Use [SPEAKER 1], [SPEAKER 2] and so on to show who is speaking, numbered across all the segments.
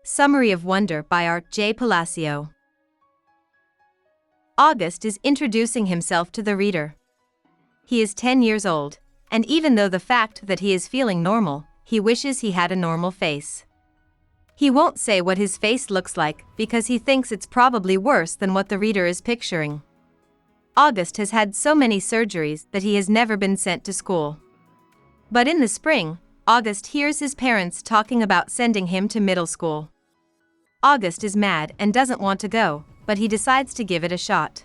[SPEAKER 1] Summary of Wonder by Art J. Palacio. August is introducing himself to the reader. He is 10 years old, and even though the fact that he is feeling normal, he wishes he had a normal face. He won't say what his face looks like because he thinks it's probably worse than what the reader is picturing. August has had so many surgeries that he has never been sent to school. But in the spring, August hears his parents talking about sending him to middle school. August is mad and doesn't want to go, but he decides to give it a shot.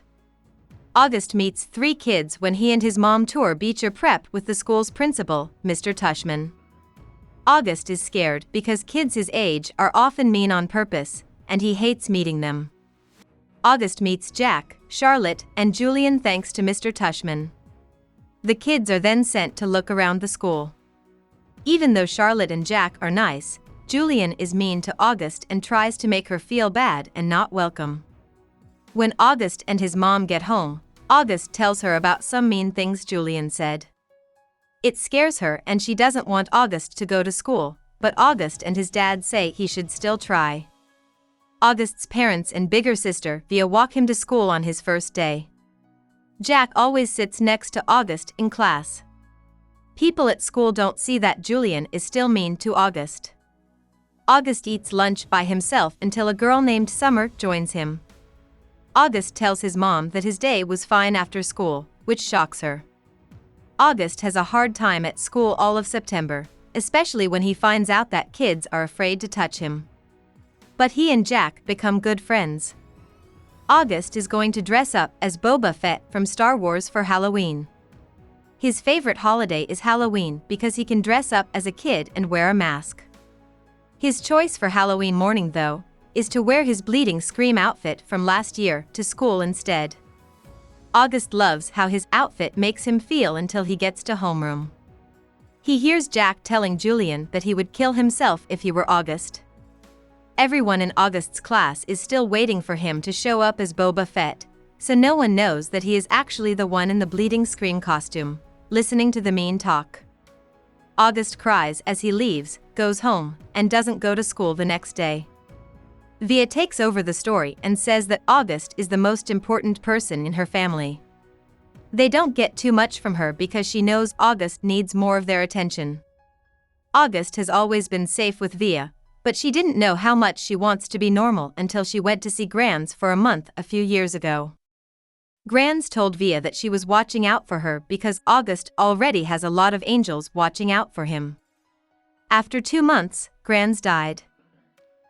[SPEAKER 1] August meets 3 kids when he and his mom tour Beecher Prep with the school's principal, Mr. Tushman. August is scared because kids his age are often mean on purpose, and he hates meeting them. August meets Jack, Charlotte, and Julian thanks to Mr. Tushman. The kids are then sent to look around the school. Even though Charlotte and Jack are nice, Julian is mean to August and tries to make her feel bad and not welcome. When August and his mom get home, August tells her about some mean things Julian said. It scares her and she doesn't want August to go to school, but August and his dad say he should still try. August's parents and bigger sister Via walk him to school on his first day. Jack always sits next to August in class. People at school don't see that Julian is still mean to August. August eats lunch by himself until a girl named Summer joins him. August tells his mom that his day was fine after school, which shocks her. August has a hard time at school all of September, especially when he finds out that kids are afraid to touch him. But he and Jack become good friends. August is going to dress up as Boba Fett from Star Wars for Halloween. His favorite holiday is Halloween because he can dress up as a kid and wear a mask. His choice for Halloween morning, though, is to wear his Bleeding Scream outfit from last year to school instead. August loves how his outfit makes him feel until he gets to homeroom. He hears Jack telling Julian that he would kill himself if he were August. Everyone in August's class is still waiting for him to show up as Boba Fett, so no one knows that he is actually the one in the Bleeding Scream costume, listening to the mean talk. August cries as he leaves, goes home, and doesn't go to school the next day. Via takes over the story and says that August is the most important person in her family. They don't get too much from her because she knows August needs more of their attention. August has always been safe with Via, but she didn't know how much she wants to be normal until she went to see Grands for a month a few years ago. Grands told Via that she was watching out for her because August already has a lot of angels watching out for him. After 2 months, Grands died.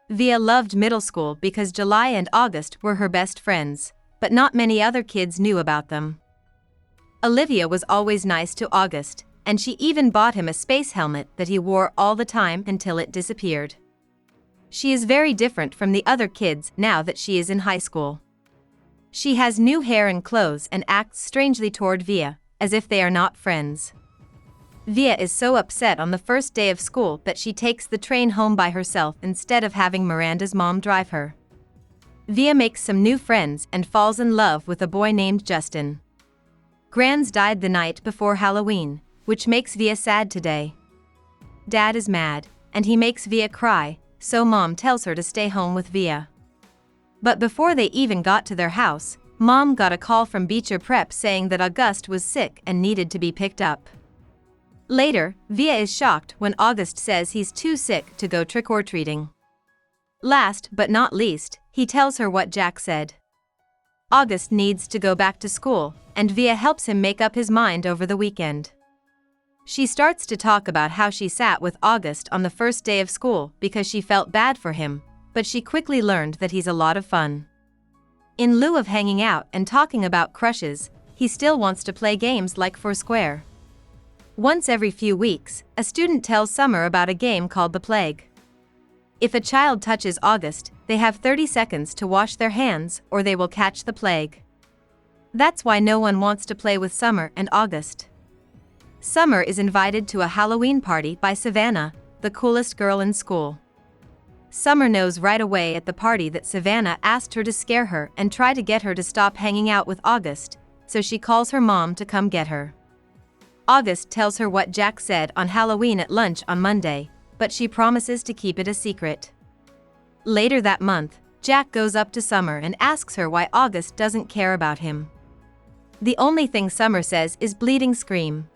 [SPEAKER 1] Via loved middle school because July and August were her best friends, but not many other kids knew about them. Olivia was always nice to August, and she even bought him a space helmet that he wore all the time until it disappeared. She is very different from the other kids now that she is in high school. She has new hair and clothes and acts strangely toward Via, as if they are not friends. Via is so upset on the first day of school that she takes the train home by herself instead of having Miranda's mom drive her. Via makes some new friends and falls in love with a boy named Justin. Grands died the night before Halloween, which makes Via sad today. Dad is mad, and he makes Via cry, so Mom tells her to stay home with Via. But before they even got to their house, Mom got a call from Beecher Prep saying that August was sick and needed to be picked up. Later, Via is shocked when August says he's too sick to go trick-or-treating. Last but not least, he tells her what Jack said. August needs to go back to school, and Via helps him make up his mind over the weekend. She starts to talk about how she sat with August on the first day of school because she felt bad for him, but she quickly learned that he's a lot of fun. In lieu of hanging out and talking about crushes, he still wants to play games like Foursquare. Once every few weeks, a student tells Summer about a game called the Plague. If a child touches August, they have 30 seconds to wash their hands or they will catch the plague. That's why no one wants to play with Summer and August. Summer is invited to a Halloween party by Savannah, the coolest girl in school. Summer knows right away at the party that Savannah asked her to scare her and try to get her to stop hanging out with August, so she calls her mom to come get her. August tells her what Jack said on Halloween at lunch on Monday, but she promises to keep it a secret. Later that month, Jack goes up to Summer and asks her why August doesn't care about him. The only thing Summer says is bleeding scream.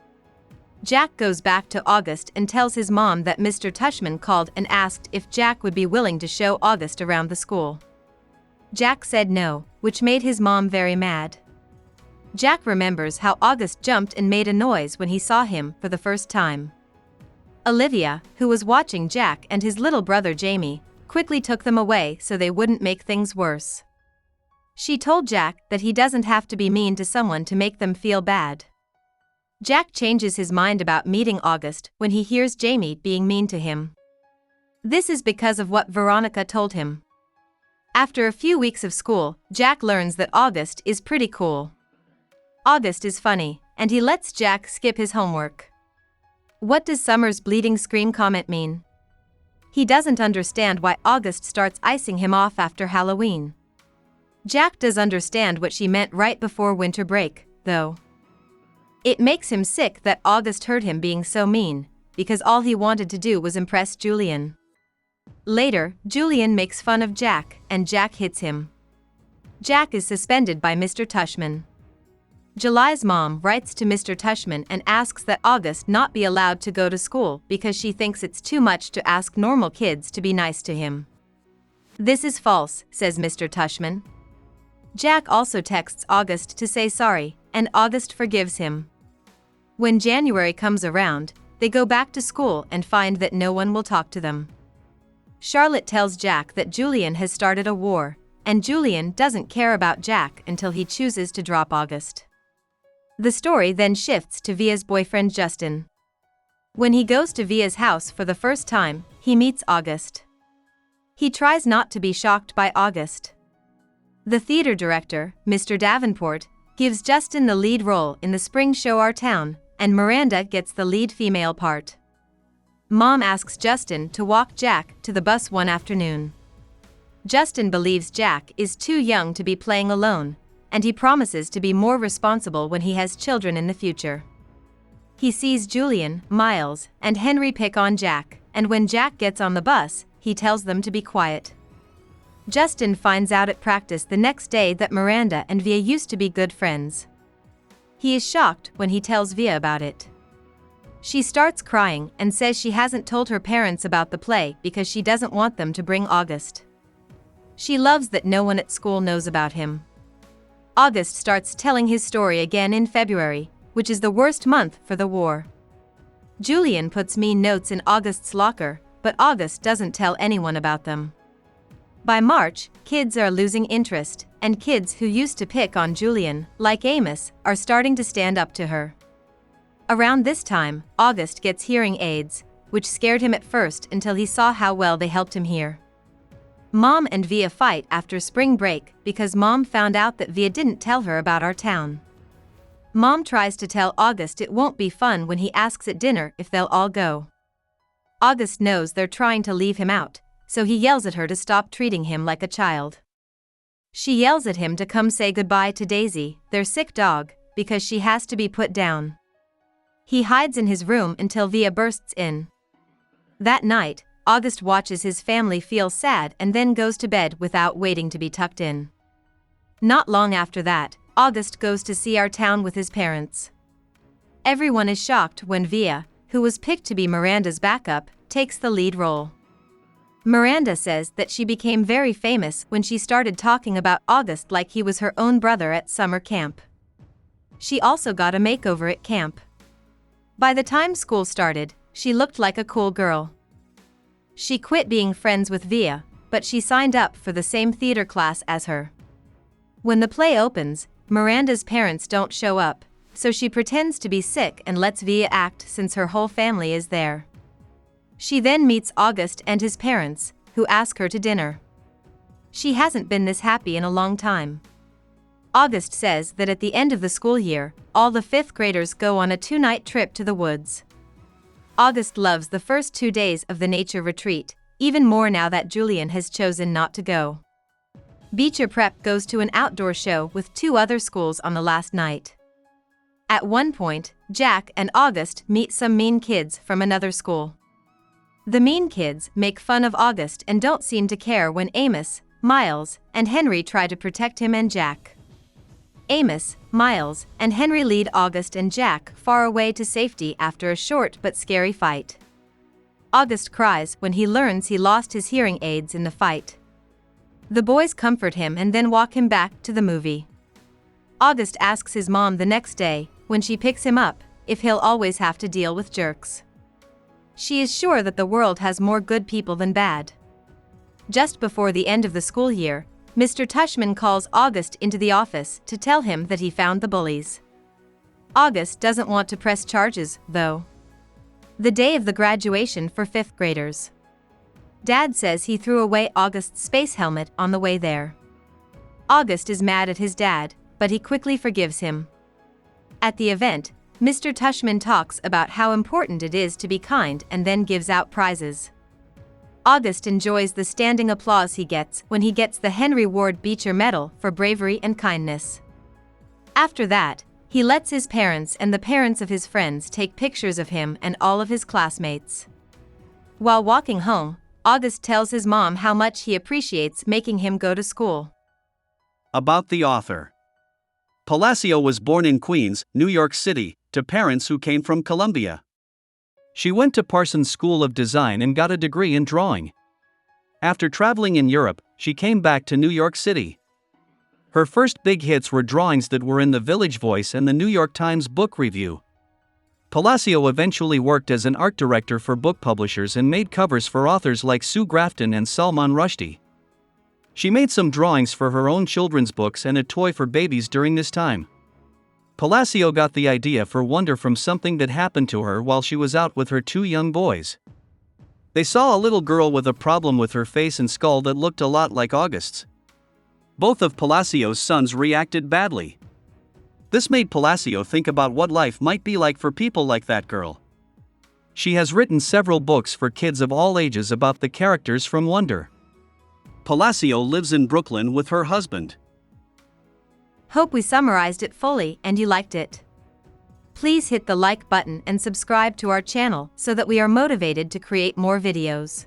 [SPEAKER 1] Jack goes back to August and tells his mom that Mr. Tushman called and asked if Jack would be willing to show August around the school. Jack said no, which made his mom very mad. Jack remembers how August jumped and made a noise when he saw him for the first time. Olivia, who was watching Jack and his little brother Jamie, quickly took them away so they wouldn't make things worse. She told Jack that he doesn't have to be mean to someone to make them feel bad. Jack changes his mind about meeting August when he hears Jamie being mean to him. This is because of what Veronica told him. After a few weeks of school, Jack learns that August is pretty cool. August is funny, and he lets Jack skip his homework. What does Summer's bleeding scream comment mean? He doesn't understand why August starts icing him off after Halloween. Jack does understand what she meant right before winter break, though. It makes him sick that August heard him being so mean, because all he wanted to do was impress Julian. Later, Julian makes fun of Jack, and Jack hits him. Jack is suspended by Mr. Tushman. July's mom writes to Mr. Tushman and asks that August not be allowed to go to school because she thinks it's too much to ask normal kids to be nice to him. This is false, says Mr. Tushman. Jack also texts August to say sorry, and August forgives him. When January comes around, they go back to school and find that no one will talk to them. Charlotte tells Jack that Julian has started a war, and Julian doesn't care about Jack until he chooses to drop August. The story then shifts to Via's boyfriend Justin. When he goes to Via's house for the first time, he meets August. He tries not to be shocked by August. The theater director, Mr. Davenport, gives Justin the lead role in the spring show Our Town, and Miranda gets the lead female part. Mom asks Justin to walk Jack to the bus one afternoon. Justin believes Jack is too young to be playing alone, and he promises to be more responsible when he has children in the future. He sees Julian, Miles, and Henry pick on Jack, and when Jack gets on the bus, he tells them to be quiet. Justin finds out at practice the next day that Miranda and Via used to be good friends. He is shocked when he tells Via about it. She starts crying and says she hasn't told her parents about the play because she doesn't want them to bring August. She loves that no one at school knows about him. August starts telling his story again in February, which is the worst month for the war. Julian puts mean notes in August's locker, but August doesn't tell anyone about them. By March, kids are losing interest, and kids who used to pick on Julian, like Amos, are starting to stand up to her. Around this time, August gets hearing aids, which scared him at first until he saw how well they helped him hear. Mom and Via fight after spring break because Mom found out that Via didn't tell her about Our Town. Mom tries to tell August it won't be fun when he asks at dinner if they'll all go. August knows they're trying to leave him out, so he yells at her to stop treating him like a child. She yells at him to come say goodbye to Daisy, their sick dog, because she has to be put down. He hides in his room until Via bursts in. That night, August watches his family feel sad and then goes to bed without waiting to be tucked in. Not long after that, August goes to see Our Town with his parents. Everyone is shocked when Via, who was picked to be Miranda's backup, takes the lead role. Miranda says that she became very famous when she started talking about August like he was her own brother at summer camp. She also got a makeover at camp. By the time school started, she looked like a cool girl. She quit being friends with Via, but she signed up for the same theater class as her. When the play opens, Miranda's parents don't show up, so she pretends to be sick and lets Via act since her whole family is there. She then meets August and his parents, who ask her to dinner. She hasn't been this happy in a long time. August says that at the end of the school year, all the 5th graders go on a 2-night trip to the woods. August loves the first 2 days of the nature retreat, even more now that Julian has chosen not to go. Beecher Prep goes to an outdoor show with 2 other schools on the last night. At one point, Jack and August meet some mean kids from another school. The mean kids make fun of August and don't seem to care when Amos, Miles, and Henry try to protect him and Jack. Amos, Miles, and Henry lead August and Jack far away to safety after a short but scary fight. August cries when he learns he lost his hearing aids in the fight. The boys comfort him and then walk him back to the movie. August asks his mom the next day, when she picks him up, if he'll always have to deal with jerks. She is sure that the world has more good people than bad. Just before the end of the school year, Mr. Tushman calls August into the office to tell him that he found the bullies. August doesn't want to press charges, though. The day of the graduation for 5th graders. Dad says he threw away August's space helmet on the way there. August is mad at his dad, but he quickly forgives him. At the event, Mr. Tushman talks about how important it is to be kind and then gives out prizes. August enjoys the standing applause he gets when he gets the Henry Ward Beecher Medal for bravery and kindness. After that, he lets his parents and the parents of his friends take pictures of him and all of his classmates. While walking home, August tells his mom how much he appreciates making him go to school.
[SPEAKER 2] About the author. Palacio was born in Queens, New York City, to parents who came from Colombia. She went to Parsons School of Design and got a degree in drawing. After traveling in Europe, she came back to New York City. Her first big hits were drawings that were in the Village Voice and the New York Times Book Review. Palacio eventually worked as an art director for book publishers and made covers for authors like Sue Grafton and Salman Rushdie. She made some drawings for her own children's books and a toy for babies during this time. Palacio got the idea for Wonder from something that happened to her while she was out with her 2 young boys. They saw a little girl with a problem with her face and skull that looked a lot like August's. Both of Palacio's sons reacted badly. This made Palacio think about what life might be like for people like that girl. She has written several books for kids of all ages about the characters from Wonder. Palacio lives in Brooklyn with her husband.
[SPEAKER 1] Hope we summarized it fully and you liked it. Please hit the like button and subscribe to our channel so that we are motivated to create more videos.